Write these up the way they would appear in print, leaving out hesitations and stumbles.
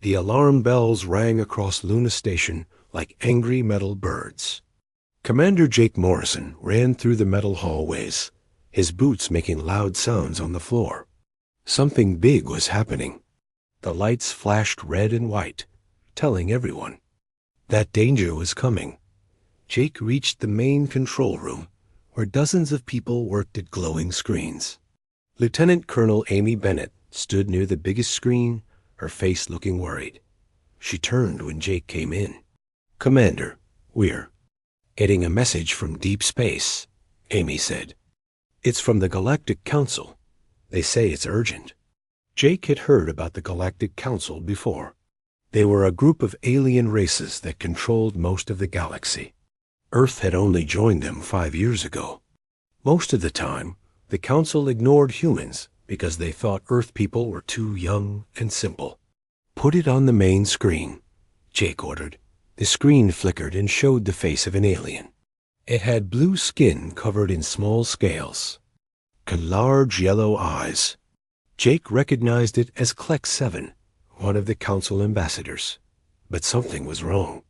The alarm bells rang across Luna Station like angry metal birds. Commander Jake Morrison ran through the metal hallways, his boots making loud sounds on the floor. Something big was happening. The lights flashed red and white, telling everyone that danger was coming. Jake reached the main control room, where dozens of people worked at glowing screens. Lieutenant Colonel Amy Bennett stood near the biggest screen, her face looking worried. She turned when Jake came in. "Commander, we're getting a message from deep space," Amy said. "It's from the Galactic Council. They say it's urgent." Jake had heard about the Galactic Council before. They were a group of alien races that controlled most of the galaxy. Earth had only joined them 5 years ago. Most of the time, the Council ignored humans because they thought Earth people were too young and simple. "Put it on the main screen," Jake ordered. The screen flickered and showed the face of an alien. It had blue skin covered in small scales and large yellow eyes. Jake recognized it as Klex 7, one of the Council ambassadors. But something was wrong.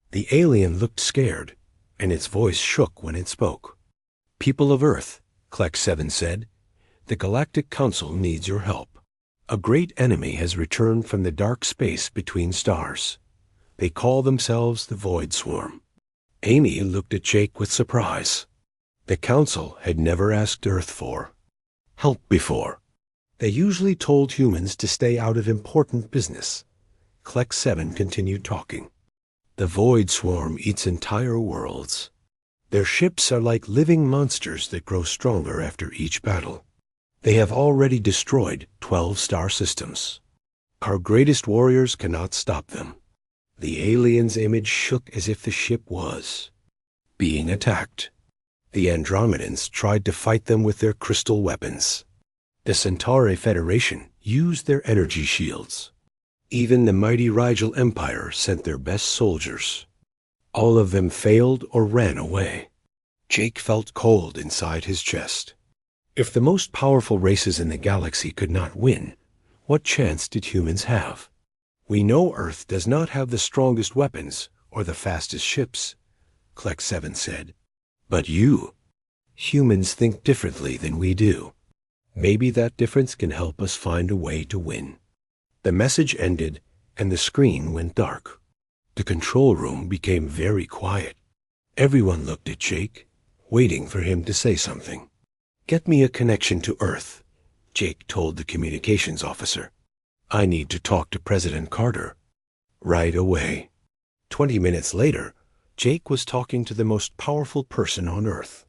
The alien looked scared, and its voice shook when it spoke. "People of Earth," Klex 7 said, "the Galactic Council needs your help. A great enemy has returned from the dark space between stars. They call themselves the Void Swarm." Amy looked at Jake with surprise. The Council had never asked Earth for help before. They usually told humans to stay out of important business. Klex 7 continued talking. "The Void Swarm eats entire worlds. Their ships are like living monsters that grow stronger after each battle. They have already destroyed 12 star systems. Our greatest warriors cannot stop them." The alien's image shook as if the ship was being attacked. The Andromedans tried to fight them with their crystal weapons. The Centauri Federation used their energy shields. Even the mighty Rigel Empire sent their best soldiers. All of them failed or ran away. Jake felt cold inside his chest. If the most powerful races in the galaxy could not win, what chance did humans have? "We know Earth does not have the strongest weapons or the fastest ships," Klex 7 said. "But humans think differently than we do. Maybe that difference can help us find a way to win." The message ended, and the screen went dark. The control room became very quiet. Everyone looked at Jake, waiting for him to say something. "Get me a connection to Earth," Jake told the communications officer. "I need to talk to President Carter right away." 20 minutes later, Jake was talking to the most powerful person on Earth.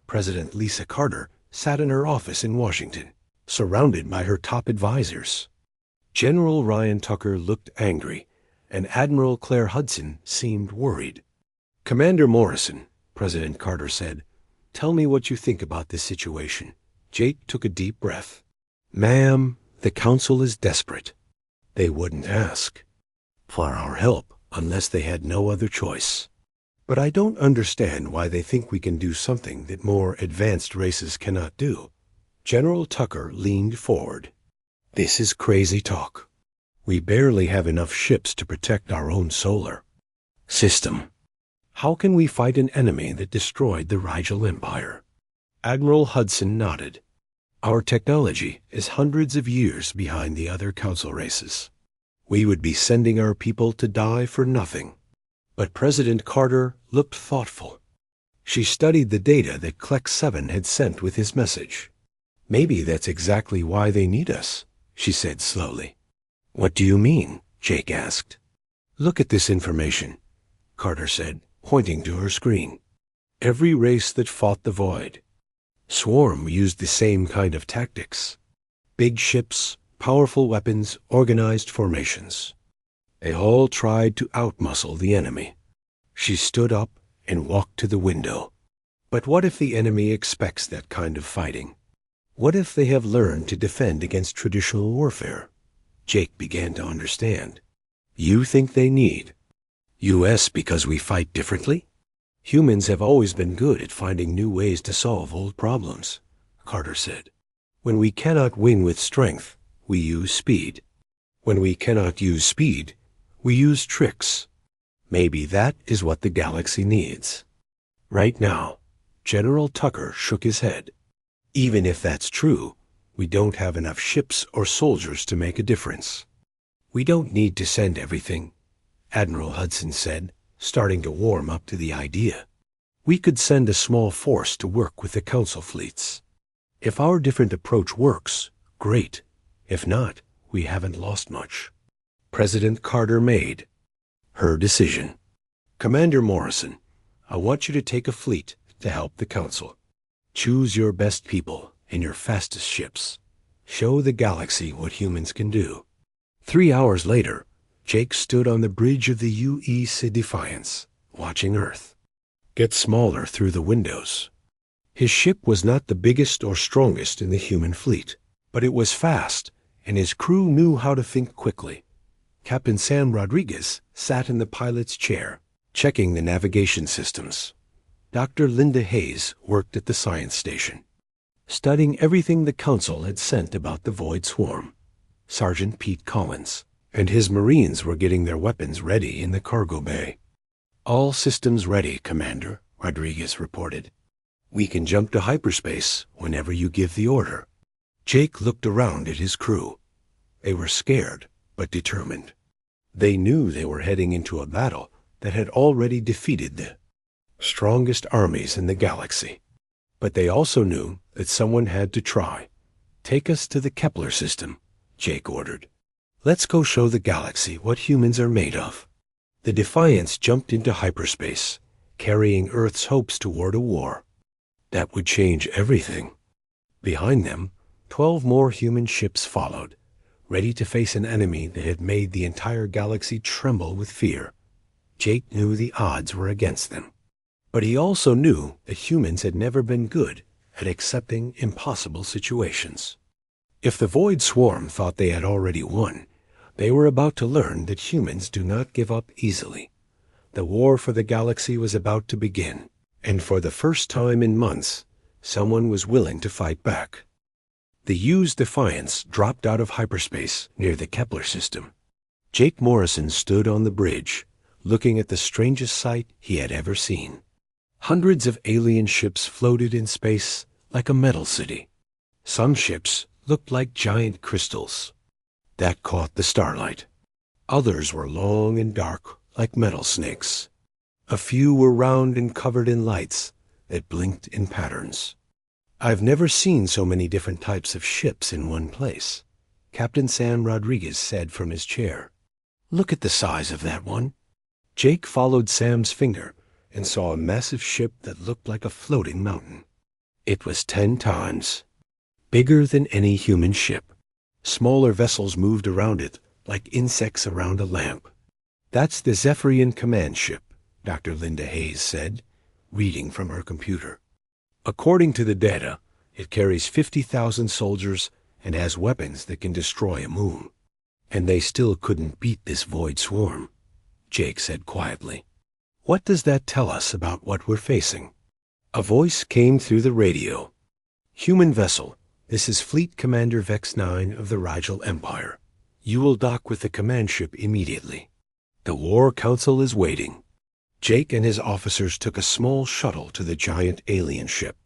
President Lisa Carter sat in her office in Washington, surrounded by her top advisors. General Ryan Tucker looked angry, and Admiral Claire Hudson seemed worried. "Commander Morrison," President Carter said, "tell me what you think about this situation." Jake took a deep breath. "Ma'am, the Council is desperate. They wouldn't ask for our help unless they had no other choice. But I don't understand why they think we can do something that more advanced races cannot do." General Tucker leaned forward. "This is crazy talk. We barely have enough ships to protect our own solar system. How can we fight an enemy that destroyed the Rigel Empire?" Admiral Hudson nodded. "Our technology is hundreds of years behind the other Council races. We would be sending our people to die for nothing." But President Carter looked thoughtful. She studied the data that Klex 7 had sent with his message. "Maybe that's exactly why they need us," she said slowly. "What do you mean?" Jake asked. "Look at this information," Carter said, pointing to her screen. "Every race that fought the Void Swarm used the same kind of tactics. Big ships, powerful weapons, organized formations. They all tried to outmuscle the enemy." She stood up and walked to the window. "But what if the enemy expects that kind of fighting? What if they have learned to defend against traditional warfare?" Jake began to understand. "You think they need US because we fight differently?" "Humans have always been good at finding new ways to solve old problems," Carter said. "When we cannot win with strength, we use speed. When we cannot use speed, we use tricks. Maybe that is what the galaxy needs. Right now, General Tucker shook his head. Even if that's true, we don't have enough ships or soldiers to make a difference. We don't need to send everything, Admiral Hudson said, starting to warm up to the idea. We could send a small force to work with the Council fleets. If our different approach works, great. If not, we haven't lost much. President Carter made her decision. Commander Morrison, I want you to take a fleet to help the Council. Choose your best people and your fastest ships. Show the galaxy what humans can do. 3 hours later, Jake stood on the bridge of the UEC Defiance, watching Earth get smaller through the windows. His ship was not the biggest or strongest in the human fleet, but it was fast, and his crew knew how to think quickly. Captain Sam Rodriguez sat in the pilot's chair, checking the navigation systems. Dr. Linda Hayes worked at the science station, studying everything the Council had sent about the Void Swarm. Sergeant Pete Collins and his Marines were getting their weapons ready in the cargo bay. All systems ready, Commander, Rodriguez reported. We can jump to hyperspace whenever you give the order. Jake looked around at his crew. They were scared, but determined. They knew they were heading into a battle that had already defeated the strongest armies in the galaxy. But they also knew that someone had to try. Take us to the Kepler system, Jake ordered. Let's go show the galaxy what humans are made of. The Defiance jumped into hyperspace, carrying Earth's hopes toward a war. That would change everything. Behind them, 12 more human ships followed, ready to face an enemy that had made the entire galaxy tremble with fear. Jake knew the odds were against them. But he also knew that humans had never been good at accepting impossible situations. If the Void Swarm thought they had already won, they were about to learn that humans do not give up easily. The war for the galaxy was about to begin, and for the first time in months, someone was willing to fight back. The used Defiance dropped out of hyperspace near the Kepler system. Jake Morrison stood on the bridge, looking at the strangest sight he had ever seen. Hundreds of alien ships floated in space like a metal city. Some ships looked like giant crystals that caught the starlight. Others were long and dark like metal snakes. A few were round and covered in lights that blinked in patterns. I've never seen so many different types of ships in one place, Captain Sam Rodriguez said from his chair. Look at the size of that one. Jake followed Sam's finger and saw a massive ship that looked like a floating mountain. It was 10 times bigger than any human ship. Smaller vessels moved around it like insects around a lamp. That's the Zephyrian command ship, Dr. Linda Hayes said, reading from her computer. According to the data, it carries 50,000 soldiers and has weapons that can destroy a moon. And they still couldn't beat this Void Swarm, Jake said quietly. What does that tell us about what we're facing? A voice came through the radio. Human vessel, this is Fleet Commander Vex 9 of the Rigel Empire. You will dock with the command ship immediately. The War Council is waiting. Jake and his officers took a small shuttle to the giant alien ship.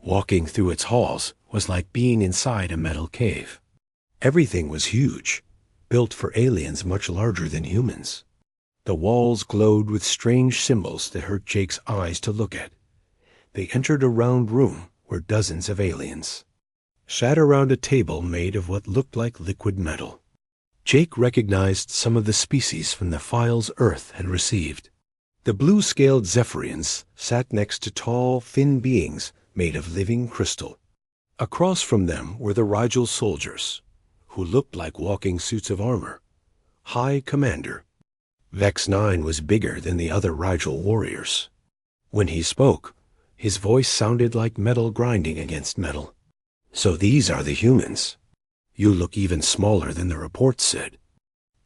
Walking through its halls was like being inside a metal cave. Everything was huge, built for aliens much larger than humans. The walls glowed with strange symbols that hurt Jake's eyes to look at. They entered a round room where dozens of aliens sat around a table made of what looked like liquid metal. Jake recognized some of the species from the files Earth had received. The blue-scaled Zephyrians sat next to tall, thin beings made of living crystal. Across from them were the Rigel soldiers, who looked like walking suits of armor. High Commander. Vex 9 was bigger than the other Rigel warriors. When he spoke, his voice sounded like metal grinding against metal. So these are the humans. You look even smaller than the reports said.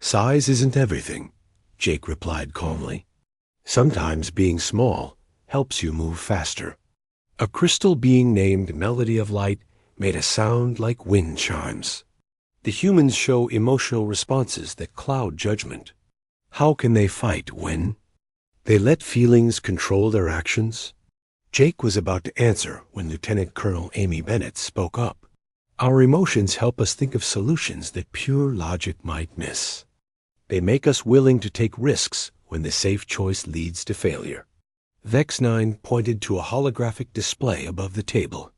Size isn't everything, Jake replied calmly. Sometimes being small helps you move faster. A crystal being named Melody of Light made a sound like wind chimes. The humans show emotional responses that cloud judgment. How can they fight when they let feelings control their actions? Jake was about to answer when Lieutenant Colonel Amy Bennett spoke up. Our emotions help us think of solutions that pure logic might miss. They make us willing to take risks when the safe choice leads to failure. Vex 9 pointed to a holographic display above the table.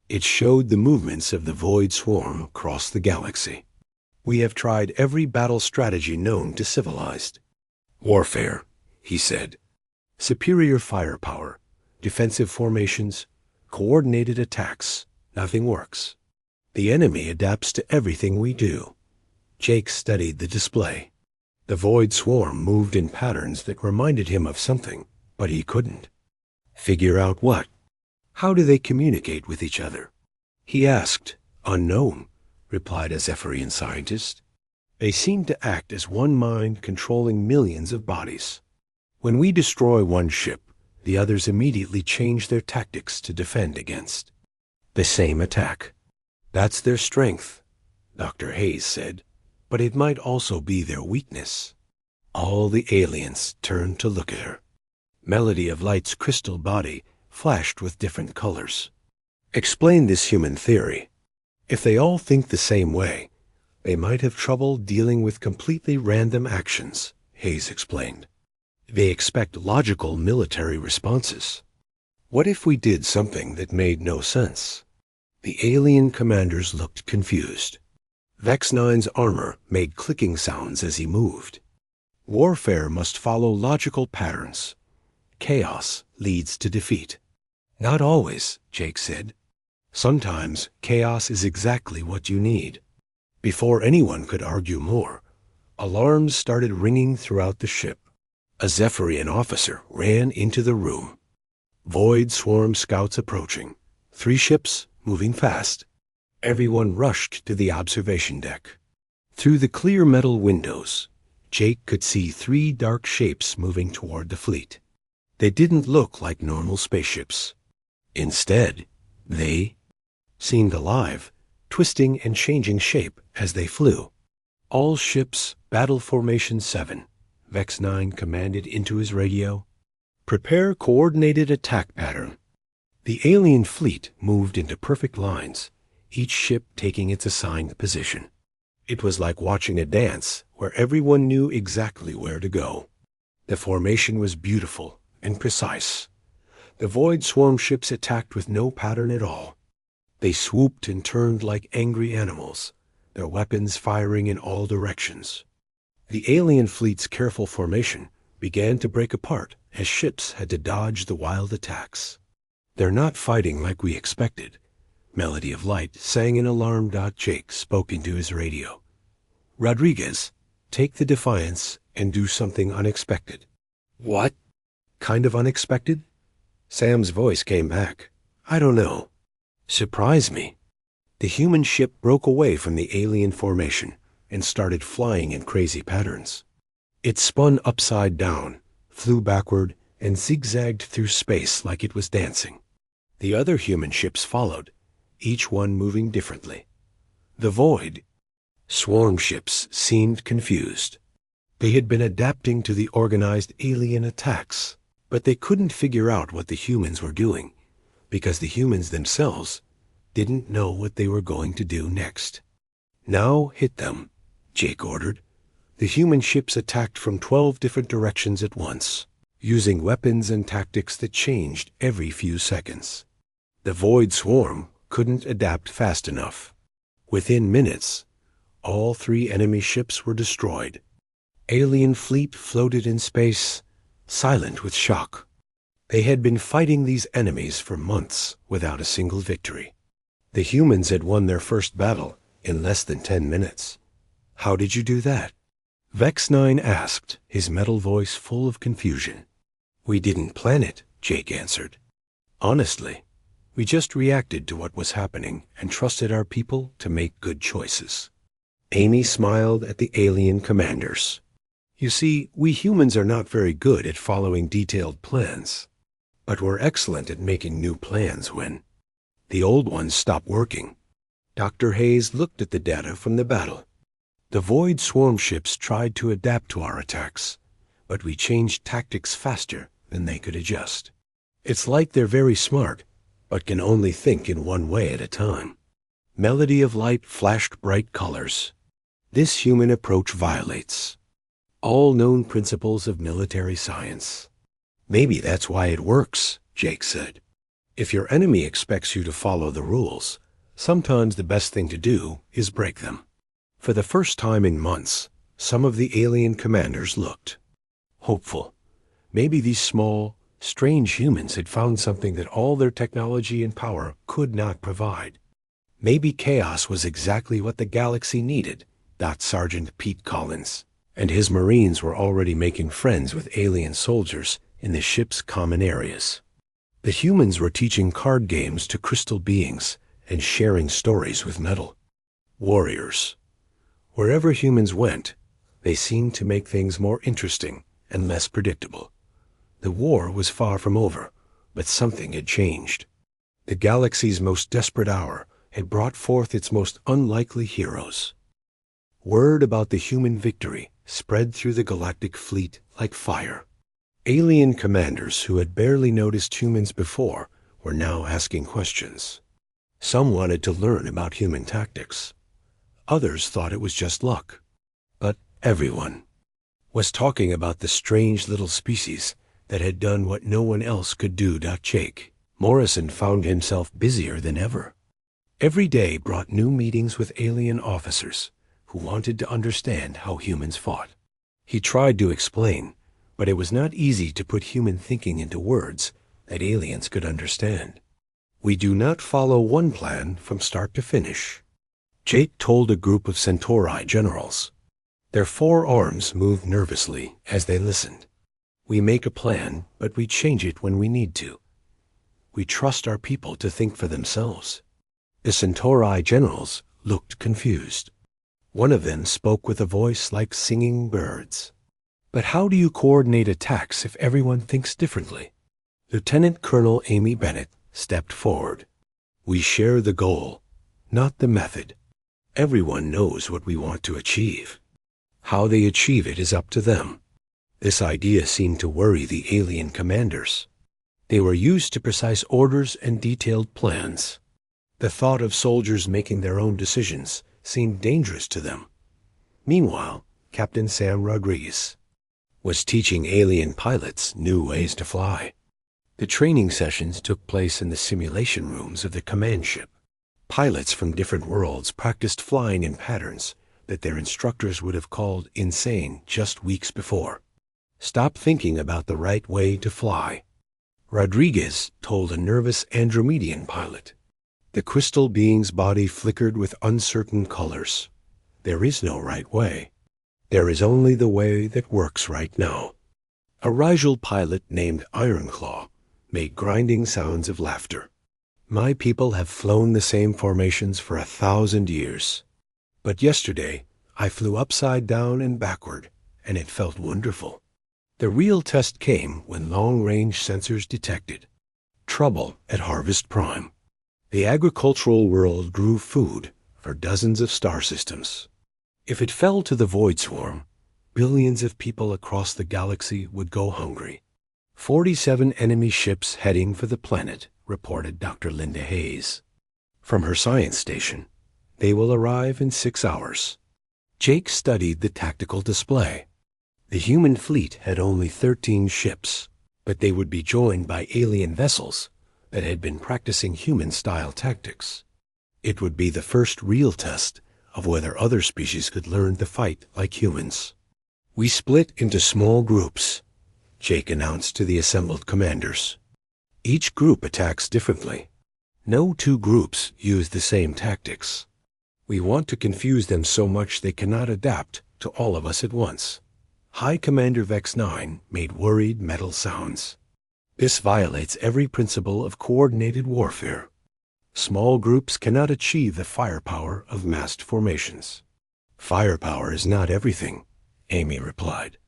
It showed the movements of the Void Swarm across the galaxy. We have tried every battle strategy known to civilized warfare, he said. Superior firepower, defensive formations, coordinated attacks. Nothing works. The enemy adapts to everything we do. Jake studied the display. The Void Swarm moved in patterns that reminded him of something, but he couldn't figure out what. How do they communicate with each other? He asked. Unknown, replied a Zephyrian scientist. They seem to act as one mind controlling millions of bodies. When we destroy one ship, the others immediately change their tactics to defend against the same attack. That's their strength, Dr. Hayes said, but it might also be their weakness. All the aliens turned to look at her. Melody of Light's crystal body flashed with different colors. Explain this human theory. If they all think the same way, they might have trouble dealing with completely random actions, Hayes explained. They expect logical military responses. What if we did something that made no sense? The alien commanders looked confused. Vex 9's armor made clicking sounds as he moved. Warfare must follow logical patterns. Chaos leads to defeat. Not always, Jake said. Sometimes chaos is exactly what you need. Before anyone could argue more, alarms started ringing throughout the ship. A Zephyrian officer ran into the room. Void Swarm scouts approaching. 3 ships moving fast. Everyone rushed to the observation deck. Through the clear metal windows, Jake could see 3 dark shapes moving toward the fleet. They didn't look like normal spaceships. Instead, they seemed alive, twisting and changing shape as they flew. All ships, Battle Formation 7, Vex 9 commanded into his radio. Prepare coordinated attack pattern. The alien fleet moved into perfect lines, each ship taking its assigned position. It was like watching a dance where everyone knew exactly where to go. The formation was beautiful and precise. The Void Swarm ships attacked with no pattern at all. They swooped and turned like angry animals, their weapons firing in all directions. The alien fleet's careful formation began to break apart as ships had to dodge the wild attacks. They're not fighting like we expected, Melody of Light sang in alarm. Jake spoke into his radio. Rodriguez, take the Defiance and do something unexpected. What? Kind of unexpected? Sam's voice came back. I don't know. Surprise me. The human ship broke away from the alien formation and started flying in crazy patterns. It spun upside down, flew backward, and zigzagged through space like it was dancing. The other human ships followed, each one moving differently. The Void Swarm ships seemed confused. They had been adapting to the organized alien attacks, but they couldn't figure out what the humans were doing, because the humans themselves didn't know what they were going to do next. Now hit them, Jake ordered. The human ships attacked from 12 different directions at once, using weapons and tactics that changed every few seconds. The Void Swarm couldn't adapt fast enough. Within minutes, all 3 enemy ships were destroyed. Alien fleet floated in space, silent with shock. They had been fighting these enemies for months without a single victory. The humans had won their first battle in less than 10 minutes. How did you do that? Vex 9 asked, his metal voice full of confusion. We didn't plan it, Jake answered. Honestly, we just reacted to what was happening and trusted our people to make good choices. Amy smiled at the alien commanders. You see, we humans are not very good at following detailed plans, but we're excellent at making new plans when the old ones stop working. Dr. Hayes looked at the data from the battle. The Void Swarm ships tried to adapt to our attacks, but we changed tactics faster than they could adjust. It's like they're very smart, but can only think in one way at a time. Melody of Light flashed bright colors. This human approach violates all known principles of military science. Maybe that's why it works, Jake said. If your enemy expects you to follow the rules, sometimes the best thing to do is break them. For the first time in months, some of the alien commanders looked hopeful. Maybe these small, strange humans had found something that all their technology and power could not provide. Maybe chaos was exactly what the galaxy needed, thought Sergeant Pete Collins, and his Marines were already making friends with alien soldiers in the ship's common areas. The humans were teaching card games to crystal beings and sharing stories with metal. Warriors. Wherever humans went, they seemed to make things more interesting and less predictable. The war was far from over, but something had changed. The galaxy's most desperate hour had brought forth its most unlikely heroes. Word about the human victory spread through the galactic fleet like fire. Alien commanders who had barely noticed humans before were now asking questions. Some wanted to learn about human tactics. Others thought it was just luck. But everyone was talking about the strange little species that had done what no one else could do. Jake Morrison found himself busier than ever. Every day brought new meetings with alien officers who wanted to understand how humans fought. He tried to explain, but it was not easy to put human thinking into words that aliens could understand. We do not follow one plan from start to finish, Jake told a group of Centauri generals. Their four arms moved nervously as they listened. We make a plan, but we change it when we need to. We trust our people to think for themselves. The Centauri generals looked confused. One of them spoke with a voice like singing birds. But how do you coordinate attacks if everyone thinks differently? Lieutenant Colonel Amy Bennett stepped forward. We share the goal, not the method. Everyone knows what we want to achieve. How they achieve it is up to them. This idea seemed to worry the alien commanders. They were used to precise orders and detailed plans. The thought of soldiers making their own decisions seemed dangerous to them. Meanwhile, Captain Sam Rodriguez was teaching alien pilots new ways to fly. The training sessions took place in the simulation rooms of the command ship. Pilots from different worlds practiced flying in patterns that their instructors would have called insane just weeks before. Stop thinking about the right way to fly, Rodriguez told a nervous Andromedian pilot. The crystal being's body flickered with uncertain colors. There is no right way. There is only the way that works right now. A Rigel pilot named Ironclaw made grinding sounds of laughter. My people have flown the same formations for 1,000 years. But yesterday, I flew upside down and backward, and it felt wonderful. The real test came when long-range sensors detected trouble at Harvest Prime. The agricultural world grew food for dozens of star systems. If it fell to the Void Swarm, billions of people across the galaxy would go hungry. 47 enemy ships heading for the planet, reported Dr. Linda Hayes. From her science station, they will arrive in 6 hours. Jake studied the tactical display. The human fleet had only 13 ships, but they would be joined by alien vessels that had been practicing human-style tactics. It would be the first real test of whether other species could learn to fight like humans. We split into small groups, Jake announced to the assembled commanders. Each group attacks differently. No two groups use the same tactics. We want to confuse them so much they cannot adapt to all of us at once. High Commander Vex 9 made worried metal sounds. This violates every principle of coordinated warfare. Small groups cannot achieve the firepower of massed formations. Firepower is not everything, Amy replied.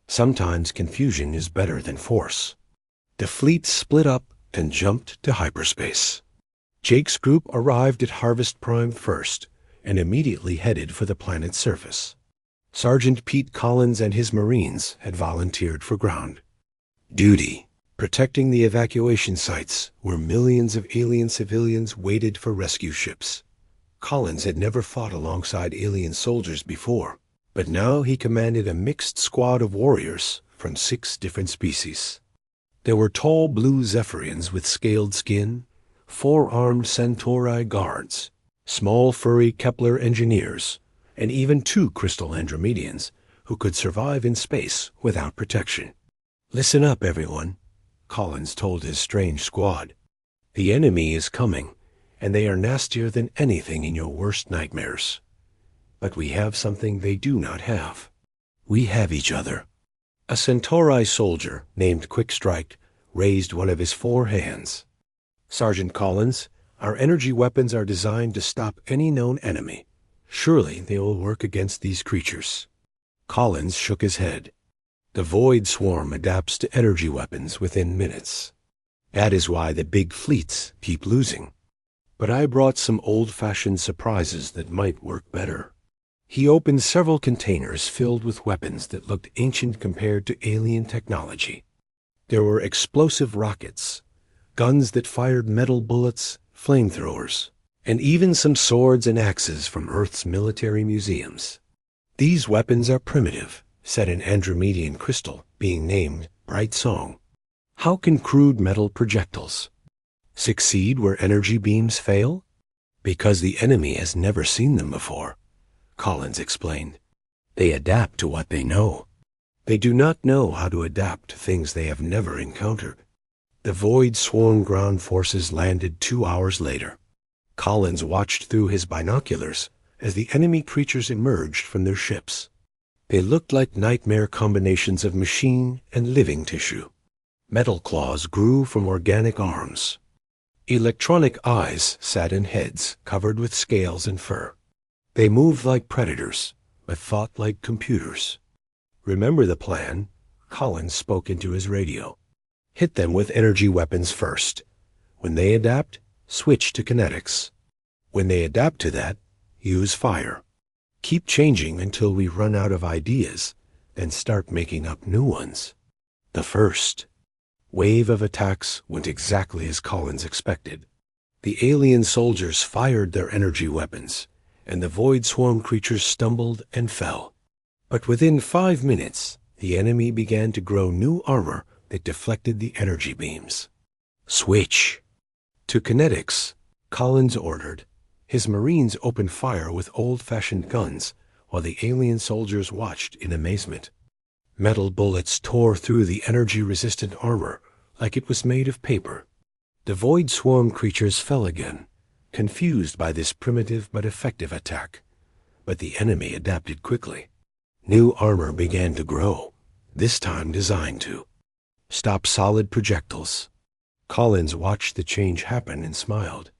Sometimes confusion is better than force. The fleet split up and jumped to hyperspace. Jake's group arrived at Harvest Prime first and immediately headed for the planet's surface. Sergeant Pete Collins and his Marines had volunteered for ground duty, protecting the evacuation sites where millions of alien civilians waited for rescue ships. Collins had never fought alongside alien soldiers before, but now he commanded a mixed squad of warriors from 6 different species. There were tall blue Zephyrians with scaled skin, 4-armed Centauri guards, small furry Kepler engineers, and even 2 crystal Andromedians who could survive in space without protection. "Listen up, everyone," Collins told his strange squad. "The enemy is coming, and they are nastier than anything in your worst nightmares. But we have something they do not have. We have each other." A Centauri soldier named Quickstrike raised one of his 4 hands. "Sergeant Collins, our energy weapons are designed to stop any known enemy. Surely they will work against these creatures." Collins shook his head. "The Void Swarm adapts to energy weapons within minutes. That is why the big fleets keep losing. But I brought some old-fashioned surprises that might work better." He opened several containers filled with weapons that looked ancient compared to alien technology. There were explosive rockets, guns that fired metal bullets, flamethrowers, and even some swords and axes from Earth's military museums. "These weapons are primitive," said an Andromedian crystal, being named Bright Song. "How can crude metal projectiles succeed where energy beams fail?" "Because the enemy has never seen them before," Collins explained. "They adapt to what they know. They do not know how to adapt to things they have never encountered." The Void Swarm ground forces landed 2 hours later. Collins watched through his binoculars as the enemy creatures emerged from their ships. They looked like nightmare combinations of machine and living tissue. Metal claws grew from organic arms. Electronic eyes sat in heads covered with scales and fur. They moved like predators, but thought like computers. "Remember the plan," Collins spoke into his radio. "Hit them with energy weapons first. When they adapt, switch to kinetics. When they adapt to that, use fire. Keep changing until we run out of ideas, then start making up new ones." The first wave of attacks went exactly as Collins expected. The alien soldiers fired their energy weapons, and the Void Swarm creatures stumbled and fell. But within 5 minutes, the enemy began to grow new armor that deflected the energy beams. "Switch to kinetics," Collins ordered. His Marines opened fire with old-fashioned guns, while the alien soldiers watched in amazement. Metal bullets tore through the energy-resistant armor like it was made of paper. The Void Swarm creatures fell again, confused by this primitive but effective attack. But the enemy adapted quickly. New armor began to grow, this time designed to stop solid projectiles. Collins watched the change happen and smiled.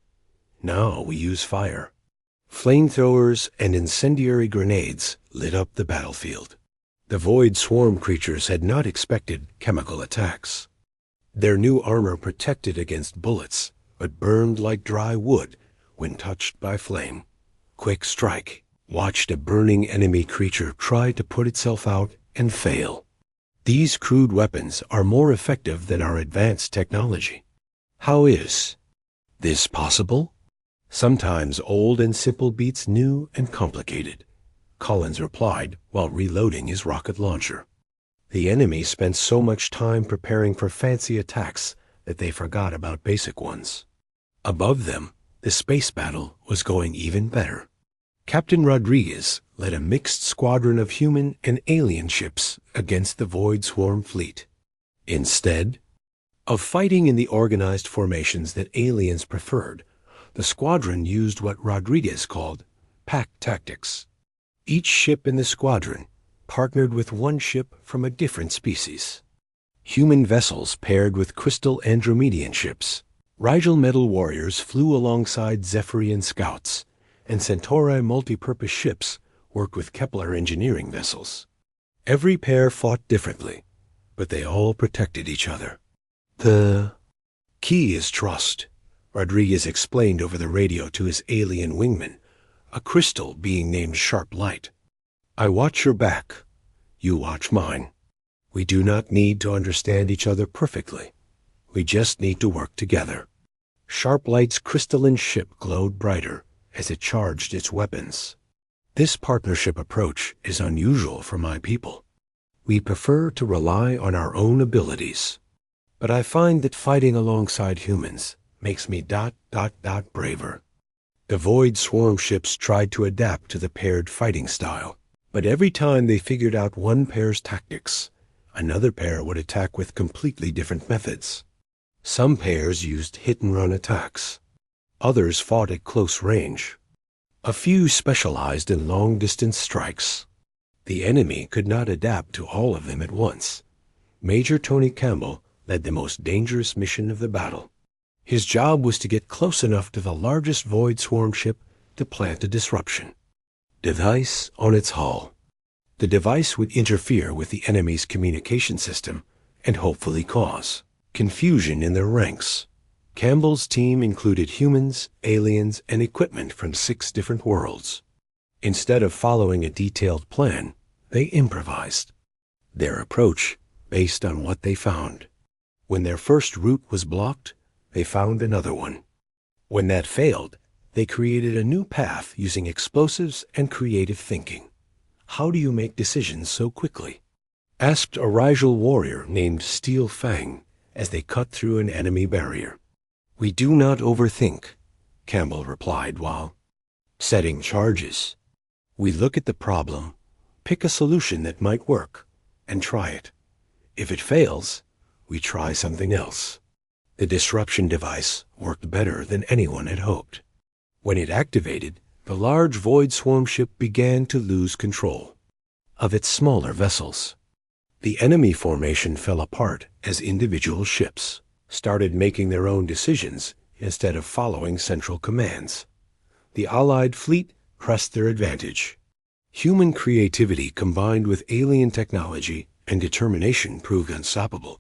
"Now we use fire." Flamethrowers and incendiary grenades lit up the battlefield. The Void Swarm creatures had not expected chemical attacks. Their new armor protected against bullets, but burned like dry wood when touched by flame. Quickstrike watched a burning enemy creature try to put itself out and fail. "These crude weapons are more effective than our advanced technology. How is this possible?" "Sometimes old and simple beats new and complicated," Collins replied while reloading his rocket launcher. The enemy spent so much time preparing for fancy attacks that they forgot about basic ones. Above them, the space battle was going even better. Captain Rodriguez led a mixed squadron of human and alien ships against the Void Swarm fleet. Instead of fighting in the organized formations that aliens preferred, the squadron used what Rodriguez called pack tactics. Each ship in the squadron partnered with one ship from a different species. Human vessels paired with crystal Andromedian ships. Rigel metal warriors flew alongside Zephyrian scouts, and Centauri multi-purpose ships worked with Kepler engineering vessels. Every pair fought differently, but they all protected each other. The key is trust, Rodriguez explained over the radio to his alien wingman, a crystal being named Sharp Light. I watch your back. You watch mine. We do not need to understand each other perfectly. We just need to work together. Sharp Light's crystalline ship glowed brighter as it charged its weapons. This partnership approach is unusual for my people. We prefer to rely on our own abilities. But I find that fighting alongside humans makes me ... braver. The Void Swarm ships tried to adapt to the paired fighting style, but every time they figured out one pair's tactics, another pair would attack with completely different methods. Some pairs used hit-and-run attacks. Others fought at close range. A few specialized in long-distance strikes. The enemy could not adapt to all of them at once. Major Tony Campbell led the most dangerous mission of the battle. His job was to get close enough to the largest Void Swarm ship to plant a disruption. Device on its hull. The device would interfere with the enemy's communication system and hopefully cause confusion in their ranks. Campbell's team included humans, aliens, and equipment from 6 different worlds. Instead of following a detailed plan, they improvised. Their approach based on what they found. When their first route was blocked, they found another one. When that failed, they created a new path using explosives and creative thinking. How do you make decisions so quickly? Asked a Rigel warrior named Steel Fang as they cut through an enemy barrier. We do not overthink, Campbell replied while setting charges. We look at the problem, pick a solution that might work, and try it. If it fails, we try something else. The disruption device worked better than anyone had hoped. When it activated, the large Void Swarm ship began to lose control of its smaller vessels. The enemy formation fell apart as individual ships started making their own decisions instead of following central commands. The Allied fleet pressed their advantage. Human creativity combined with alien technology and determination proved unstoppable.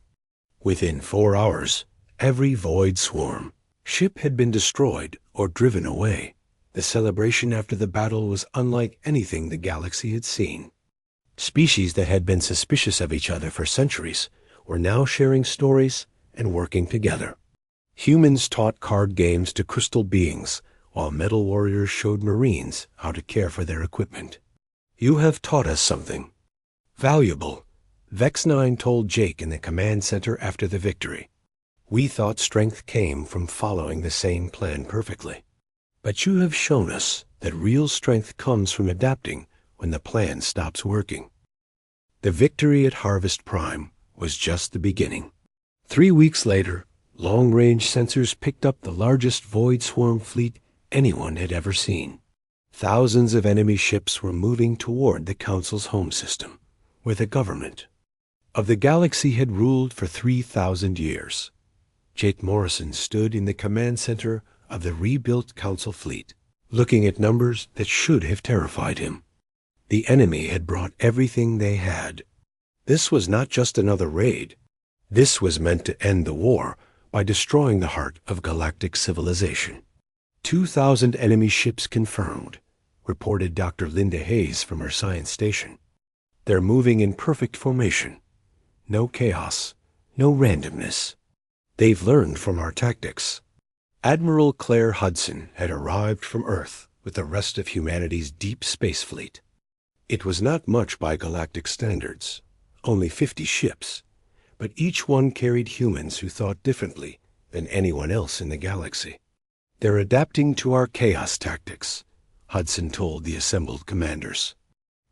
Within 4 hours, every Void Swarm ship had been destroyed or driven away. The celebration after the battle was unlike anything the galaxy had seen. Species that had been suspicious of each other for centuries were now sharing stories and working together. Humans taught card games to crystal beings, while metal warriors showed Marines how to care for their equipment. You have taught us something valuable, Vex-9 told Jake in the command center after the victory. We thought strength came from following the same plan perfectly. But you have shown us that real strength comes from adapting when the plan stops working. The victory at Harvest Prime was just the beginning. 3 weeks later, long-range sensors picked up the largest Void Swarm fleet anyone had ever seen. Thousands of enemy ships were moving toward the Council's home system, where the government of the galaxy had ruled for 3,000 years. Jake Morrison stood in the command center of the rebuilt Council fleet, looking at numbers that should have terrified him. The enemy had brought everything they had. This was not just another raid. This was meant to end the war by destroying the heart of galactic civilization. 2,000 enemy ships confirmed, reported Dr. Linda Hayes from her science station. They're moving in perfect formation. No chaos, no randomness. They've learned from our tactics. Admiral Claire Hudson had arrived from Earth with the rest of humanity's deep space fleet. It was not much by galactic standards, only 50 ships, but each one carried humans who thought differently than anyone else in the galaxy. They're adapting to our chaos tactics, Hudson told the assembled commanders.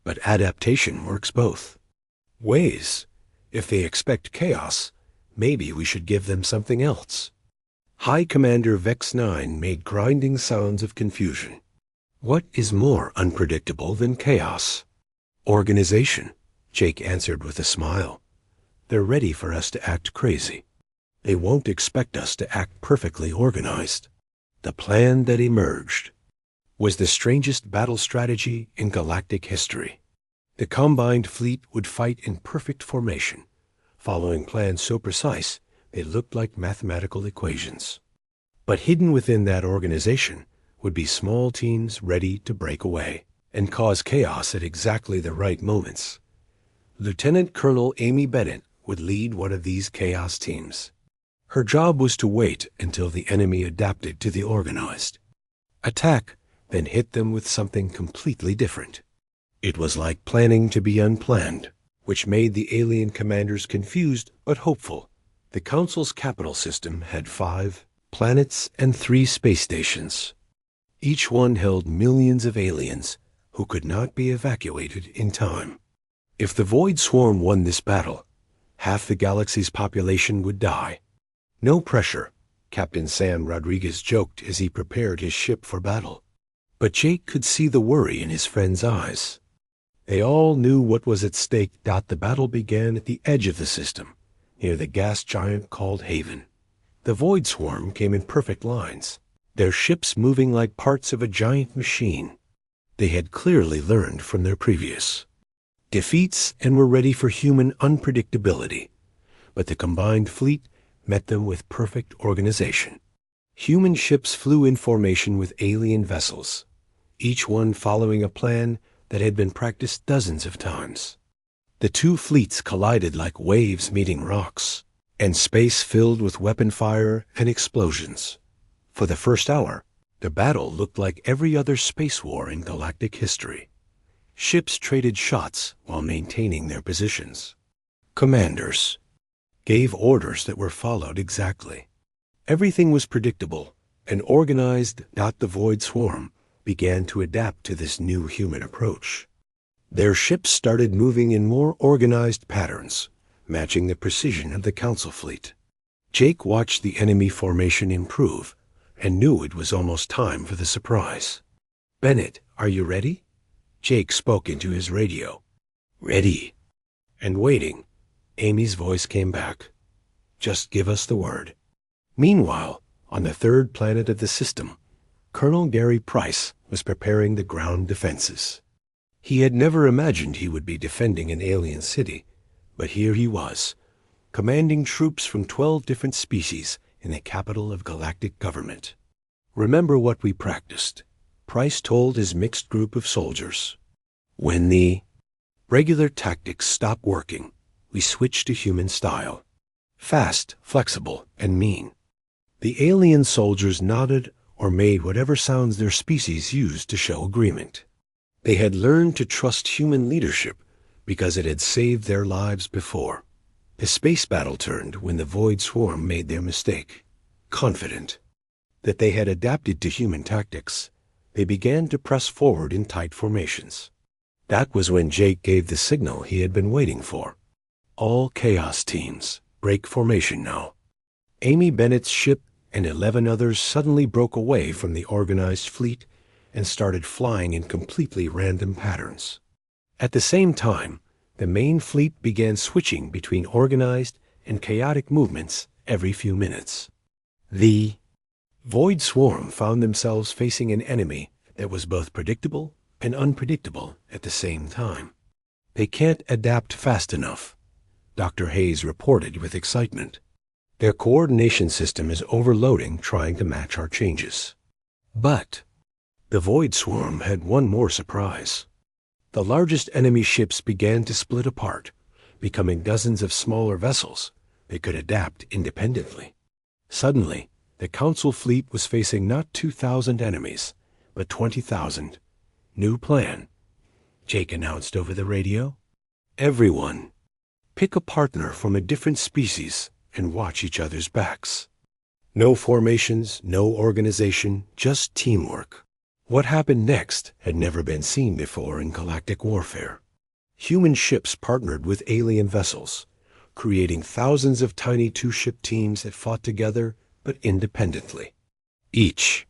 But adaptation works both ways. If they expect chaos, maybe we should give them something else. High Commander Vex-9 made grinding sounds of confusion. What is more unpredictable than chaos? Organization, Jake answered with a smile. They're ready for us to act crazy. They won't expect us to act perfectly organized. The plan that emerged was the strangest battle strategy in galactic history. The combined fleet would fight in perfect formation, following plans so precise they looked like mathematical equations. But hidden within that organization would be small teams ready to break away and cause chaos at exactly the right moments. Lieutenant Colonel Amy Bennett would lead one of these chaos teams. Her job was to wait until the enemy adapted to the organized attack, then hit them with something completely different. It was like planning to be unplanned, which made the alien commanders confused but hopeful. The Council's capital system had 5 planets and 3 space stations. Each one held millions of aliens who could not be evacuated in time. If the Void Swarm won this battle, half the galaxy's population would die. No pressure, Captain Sam Rodriguez joked as he prepared his ship for battle. But Jake could see the worry in his friend's eyes. They all knew what was at stake. The battle began at the edge of the system, near the gas giant called Haven. The Void Swarm came in perfect lines, their ships moving like parts of a giant machine. They had clearly learned from their previous defeats and were ready for human unpredictability. But the combined fleet met them with perfect organization. Human ships flew in formation with alien vessels, each one following a plan that had been practiced dozens of times. The 2 fleets collided like waves meeting rocks, and space filled with weapon fire and explosions. For the first hour, the battle looked like every other space war in galactic history. Ships traded shots while maintaining their positions. Commanders gave orders that were followed exactly. Everything was predictable and organized. The Void Swarm began to adapt to this new human approach. Their ships started moving in more organized patterns, matching the precision of the Council fleet. Jake watched the enemy formation improve and knew it was almost time for the surprise. "Bennett, are you ready?" Jake spoke into his radio. "Ready." And waiting, Amy's voice came back. "Just give us the word." Meanwhile, on the 3rd planet of the system, Colonel Gary Price was preparing the ground defenses. He had never imagined he would be defending an alien city, but here he was, commanding troops from 12 different species in the capital of galactic government. "Remember what we practiced," Price told his mixed group of soldiers. "When the regular tactics stop working, we switch to human style. Fast, flexible, and mean." The alien soldiers nodded or made whatever sounds their species used to show agreement. They had learned to trust human leadership because it had saved their lives before. The space battle turned when the Void Swarm made their mistake. Confident that they had adapted to human tactics, they began to press forward in tight formations. That was when Jake gave the signal he had been waiting for. "All Chaos teams, break formation now." Amy Bennett's ship and 11 others suddenly broke away from the organized fleet and started flying in completely random patterns. At the same time, the main fleet began switching between organized and chaotic movements every few minutes. The Void Swarm found themselves facing an enemy that was both predictable and unpredictable at the same time. "They can't adapt fast enough," Dr. Hayes reported with excitement. "Their coordination system is overloading trying to match our changes." But the Void Swarm had one more surprise. The largest enemy ships began to split apart, becoming dozens of smaller vessels that could adapt independently. Suddenly, the Council fleet was facing not 2,000 enemies, but 20,000. "New plan," Jake announced over the radio. "Everyone, pick a partner from a different species and watch each other's backs. No formations, no organization, just teamwork." What happened next had never been seen before in galactic warfare. Human ships partnered with alien vessels, creating thousands of tiny 2-ship teams that fought together but independently. Each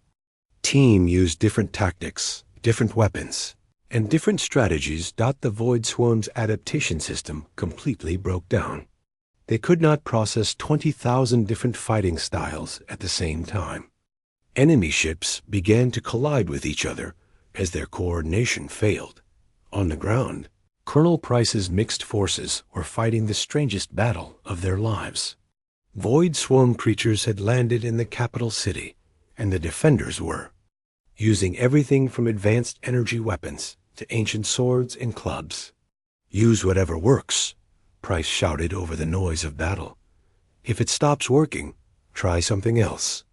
team used different tactics, different weapons, and different strategies. The Void Swarm's adaptation system completely broke down. They could not process 20,000 different fighting styles at the same time. Enemy ships began to collide with each other as their coordination failed. On the ground, Colonel Price's mixed forces were fighting the strangest battle of their lives. Void Swarm creatures had landed in the capital city, and the defenders were, using everything from advanced energy weapons to ancient swords and clubs. "Use whatever works," Price shouted over the noise of battle. "If it stops working, try something else."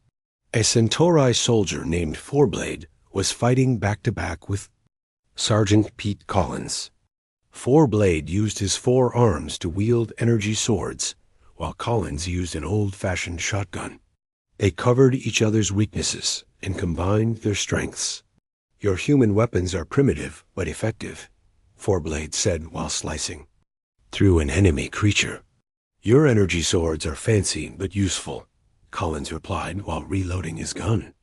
A Centauri soldier named Fourblade was fighting back-to-back with Sergeant Pete Collins. Fourblade used his 4 arms to wield energy swords, while Collins used an old-fashioned shotgun. They covered each other's weaknesses and combined their strengths. "Your human weapons are primitive but effective," Fourblade said while slicing through an enemy creature. "Your energy swords are fancy but useful," Collins replied while reloading his gun.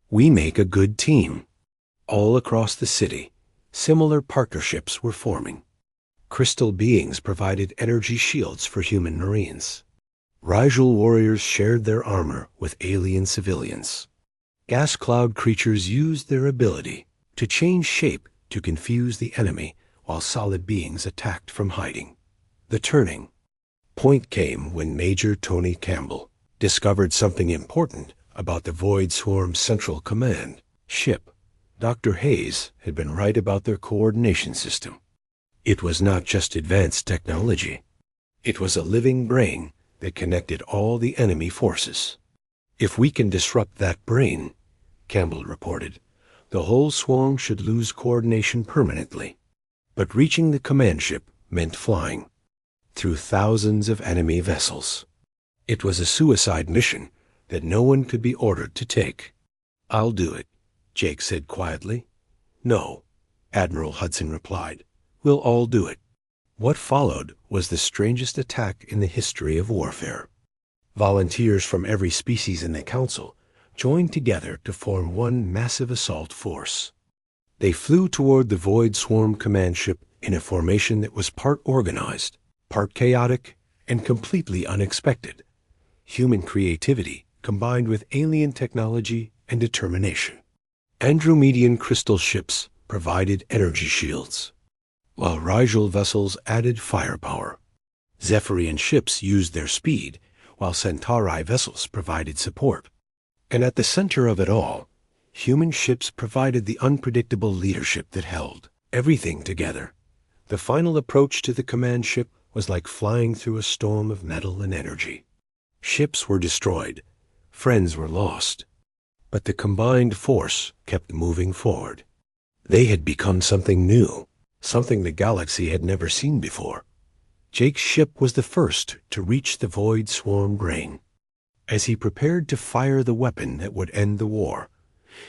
"We make a good team." All across the city, similar partnerships were forming. Crystal beings provided energy shields for human marines. Rigel warriors shared their armor with alien civilians. Gas cloud creatures used their ability to change shape to confuse the enemy, while solid beings attacked from hiding. The turning point came when Major Tony Campbell discovered something important about the Void Swarm's Central Command ship. Dr. Hayes had been right about their coordination system. It was not just advanced technology. It was a living brain that connected all the enemy forces. "If we can disrupt that brain," Campbell reported, "the whole swarm should lose coordination permanently." But reaching the command ship meant flying through thousands of enemy vessels. It was a suicide mission that no one could be ordered to take. "I'll do it," Jake said quietly. "No," Admiral Hudson replied. "We'll all do it." What followed was the strangest attack in the history of warfare. Volunteers from every species in the Council joined together to form one massive assault force. They flew toward the Void Swarm command ship in a formation that was part organized, part chaotic, and completely unexpected. Human creativity combined with alien technology and determination. Andromedian crystal ships provided energy shields, while Rigel vessels added firepower. Zephyrian ships used their speed, while Centauri vessels provided support. And at the center of it all, human ships provided the unpredictable leadership that held everything together. The final approach to the command ship was like flying through a storm of metal and energy. Ships were destroyed, friends were lost, but the combined force kept moving forward. They had become something new, something the galaxy had never seen before. Jake's ship was the first to reach the Void Swarm brain. As he prepared to fire the weapon that would end the war,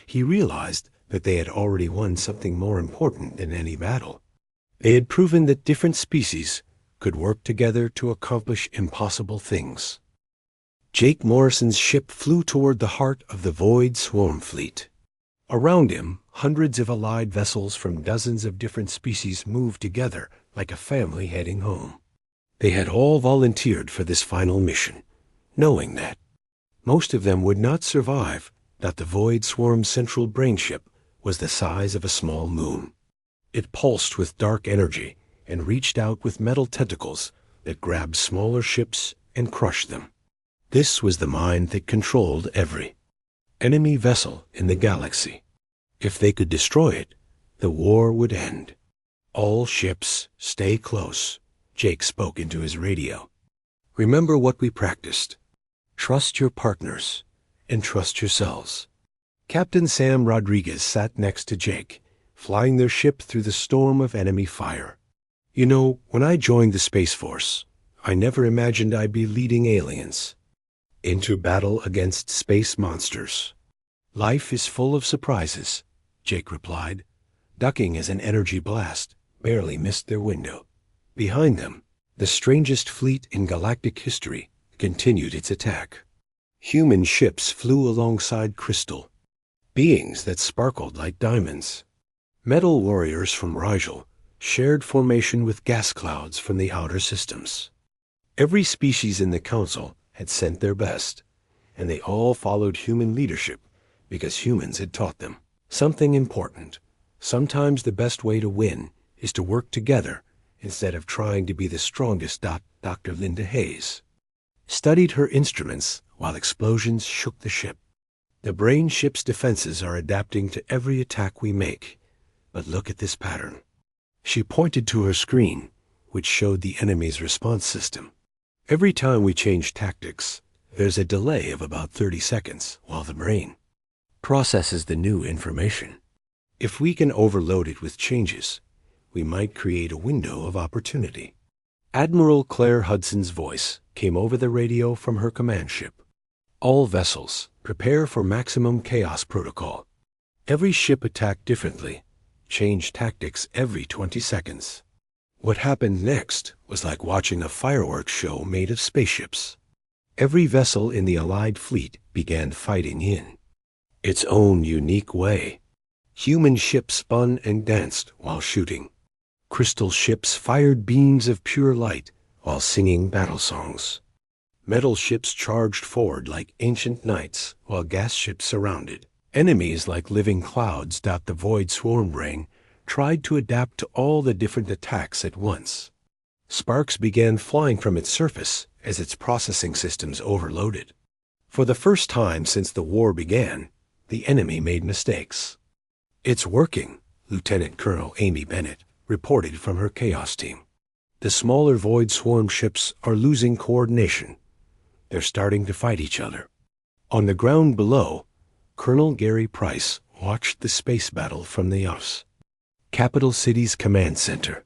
he realized that they had already won something more important than any battle. They had proven that different species could work together to accomplish impossible things. Jake Morrison's ship flew toward the heart of the Void Swarm fleet. Around him, hundreds of allied vessels from dozens of different species moved together like a family heading home. They had all volunteered for this final mission, knowing that most of them would not survive, that the Void Swarm's central brain ship was the size of a small moon. It pulsed with dark energy and reached out with metal tentacles that grabbed smaller ships and crushed them. This was the mind that controlled every enemy vessel in the galaxy. If they could destroy it, the war would end. "All ships, stay close," Jake spoke into his radio. "Remember what we practiced. Trust your partners and trust yourselves." Captain Sam Rodriguez sat next to Jake, flying their ship through the storm of enemy fire. "You know, when I joined the Space Force, I never imagined I'd be leading aliens into battle against space monsters." "Life is full of surprises," Jake replied. Ducking as an energy blast barely missed their window. Behind them, the strangest fleet in galactic history continued its attack. Human ships flew alongside crystal beings that sparkled like diamonds. Metal warriors from Rigel shared formation with gas clouds from the outer systems. Every species in the Council had sent their best, and they all followed human leadership because humans had taught them something important. Sometimes the best way to win is to work together instead of trying to be the strongest. Dr. Linda Hayes studied her instruments while explosions shook the ship. The brain ship's defenses are adapting to every attack we make. But look at this pattern. She pointed to her screen, which showed the enemy's response system. Every time we change tactics, there's a delay of about 30 seconds while the brain processes the new information. If we can overload it with changes, we might create a window of opportunity. Admiral Claire Hudson's voice came over the radio from her command ship. All vessels, prepare for maximum chaos protocol. Every ship attacked differently. Change tactics every 20 seconds. What happened next was like watching a fireworks show made of spaceships. Every vessel in the Allied fleet began fighting in its own unique way. Human ships spun and danced while shooting. Crystal ships fired beams of pure light while singing battle songs. Metal ships charged forward like ancient knights while gas ships surrounded. Enemies like living clouds dot the void swarm brain tried to adapt to all the different attacks at once. Sparks began flying from its surface as its processing systems overloaded. For the first time since the war began, the enemy made mistakes. "It's working," Lieutenant Colonel Amy Bennett reported from her Chaos team. "The smaller void swarm ships are losing coordination. They're starting to fight each other." On the ground below, Colonel Gary Price watched the space battle from the US, capital city's command center.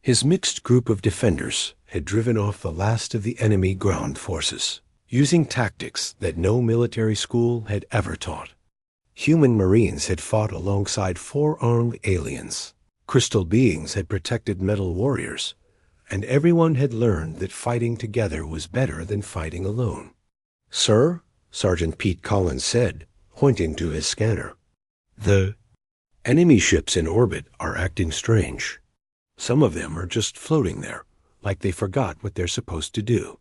His mixed group of defenders had driven off the last of the enemy ground forces, using tactics that no military school had ever taught. Human Marines had fought alongside 4 armed aliens. Crystal beings had protected metal warriors, and everyone had learned that fighting together was better than fighting alone. "Sir," Sergeant Pete Collins said, pointing to his scanner, "the enemy ships in orbit are acting strange. Some of them are just floating there, like they forgot what they're supposed to do."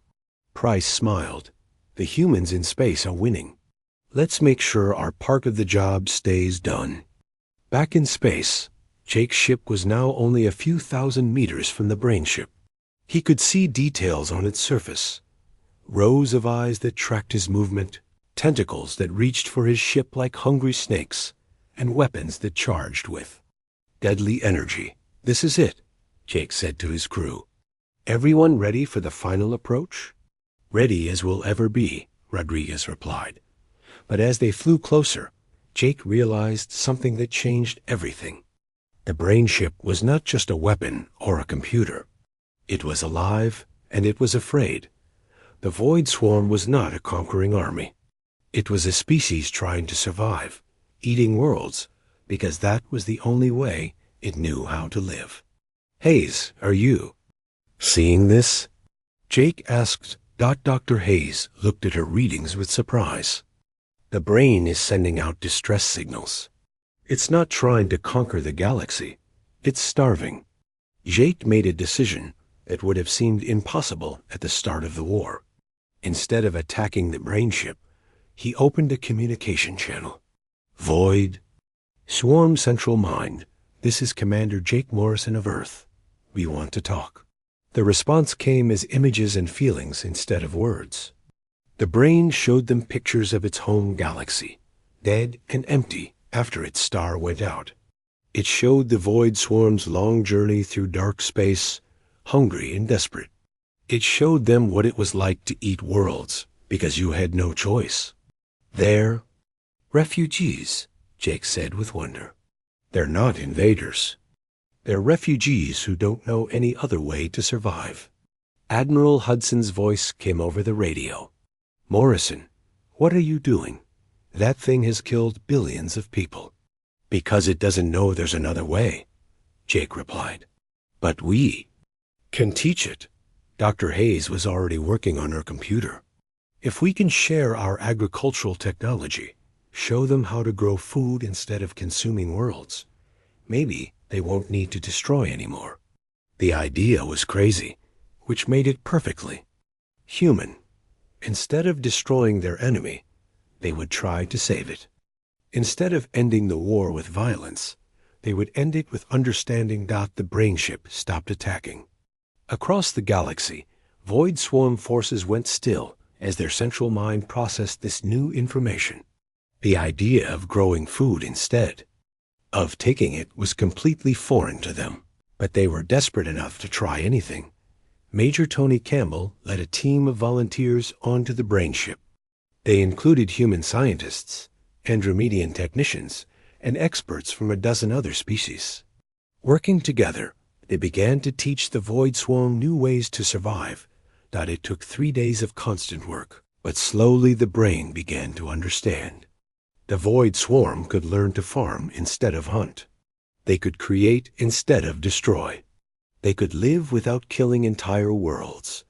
Price smiled. "The humans in space are winning. Let's make sure our part of the job stays done." Back in space, Jake's ship was now only a few thousand meters from the brain ship. He could see details on its surface. Rows of eyes that tracked his movement, tentacles that reached for his ship like hungry snakes, and weapons that charged with deadly energy. "This is it," Jake said to his crew. "Everyone ready for the final approach?" "Ready as we'll ever be," Rodriguez replied. But as they flew closer, Jake realized something that changed everything. The brain ship was not just a weapon or a computer. It was alive, and it was afraid. The Void Swarm was not a conquering army. It was a species trying to survive, eating worlds, because that was the only way it knew how to live. "Hayes, are you seeing this?" Jake asked. Dr. Hayes looked at her readings with surprise. "The brain is sending out distress signals. It's not trying to conquer the galaxy. It's starving." Jake made a decision that would have seemed impossible at the start of the war. Instead of attacking the brain ship, he opened a communication channel. "Void Swarm Central Mind, this is Commander Jake Morrison of Earth. We want to talk." The response came as images and feelings instead of words. The brain showed them pictures of its home galaxy, dead and empty after its star went out. It showed the Void Swarm's long journey through dark space, hungry and desperate. It showed them what it was like to eat worlds, because you had no choice. "They're refugees," Jake said with wonder. "They're not invaders. They're refugees who don't know any other way to survive." Admiral Hudson's voice came over the radio. "Morrison, what are you doing? That thing has killed billions of people." "Because it doesn't know there's another way," Jake replied. "But we can teach it." Dr. Hayes was already working on her computer. "If we can share our agricultural technology, show them how to grow food instead of consuming worlds, maybe they won't need to destroy anymore." The idea was crazy, which made it perfectly human. Instead of destroying their enemy, they would try to save it. Instead of ending the war with violence, they would end it with understanding. The brain ship stopped attacking. Across the galaxy, Void Swarm forces went still as their central mind processed this new information. The idea of growing food instead of taking it was completely foreign to them, but they were desperate enough to try anything. Major Tony Campbell led a team of volunteers onto the brain ship. They included human scientists, Andromedian technicians, and experts from a dozen other species. Working together, they began to teach the Void Swarm new ways to survive. It took 3 days of constant work, but slowly the brain began to understand. The Void Swarm could learn to farm instead of hunt. They could create instead of destroy. They could live without killing entire worlds.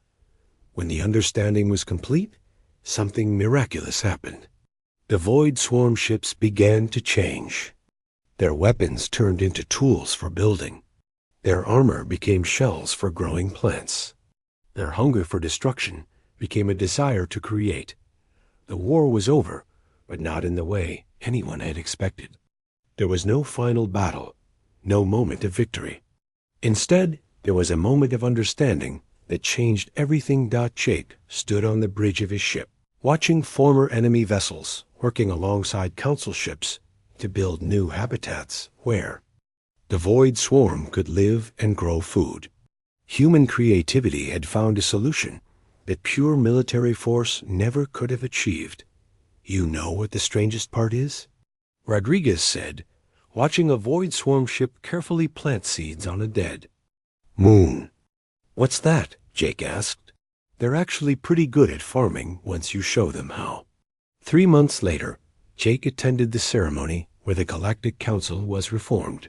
When the understanding was complete, something miraculous happened. The Void Swarm ships began to change. Their weapons turned into tools for building. Their armor became shells for growing plants. Their hunger for destruction became a desire to create. The war was over, but not in the way anyone had expected. There was no final battle, no moment of victory. Instead, there was a moment of understanding that changed everything. Jake stood on the bridge of his ship, watching former enemy vessels working alongside council ships to build new habitats where the Void Swarm could live and grow food. Human creativity had found a solution that pure military force never could have achieved. You know what the strangest part is? Rodriguez said, watching a Void Swarm ship carefully plant seeds on a dead moon. What's that? Jake asked. They're actually pretty good at farming once you show them how. 3 months later, Jake attended the ceremony where the Galactic Council was reformed.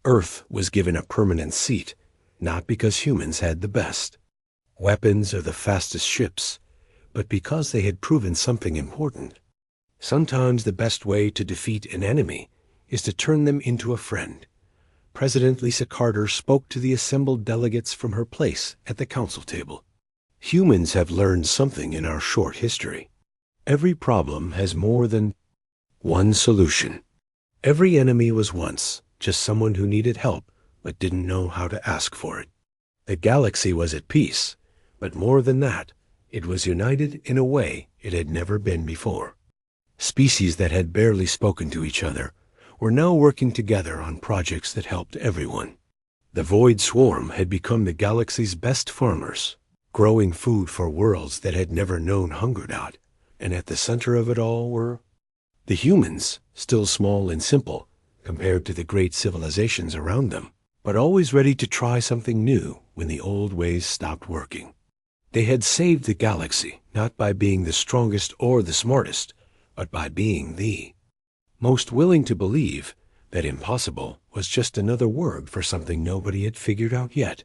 Earth was given a permanent seat, not because humans had the best weapons or the fastest ships, but because they had proven something important. Sometimes the best way to defeat an enemy is to turn them into a friend. President Lisa Carter spoke to the assembled delegates from her place at the council table. Humans have learned something in our short history. Every problem has more than one solution. Every enemy was once just someone who needed help but didn't know how to ask for it. The galaxy was at peace, but more than that, it was united in a way it had never been before. Species that had barely spoken to each other were now working together on projects that helped everyone. The Void Swarm had become the galaxy's best farmers, growing food for worlds that had never known hunger. And at the center of it all were the humans, still small and simple compared to the great civilizations around them, but always ready to try something new when the old ways stopped working. They had saved the galaxy not by being the strongest or the smartest, but by being the most willing to believe that impossible was just another word for something nobody had figured out yet.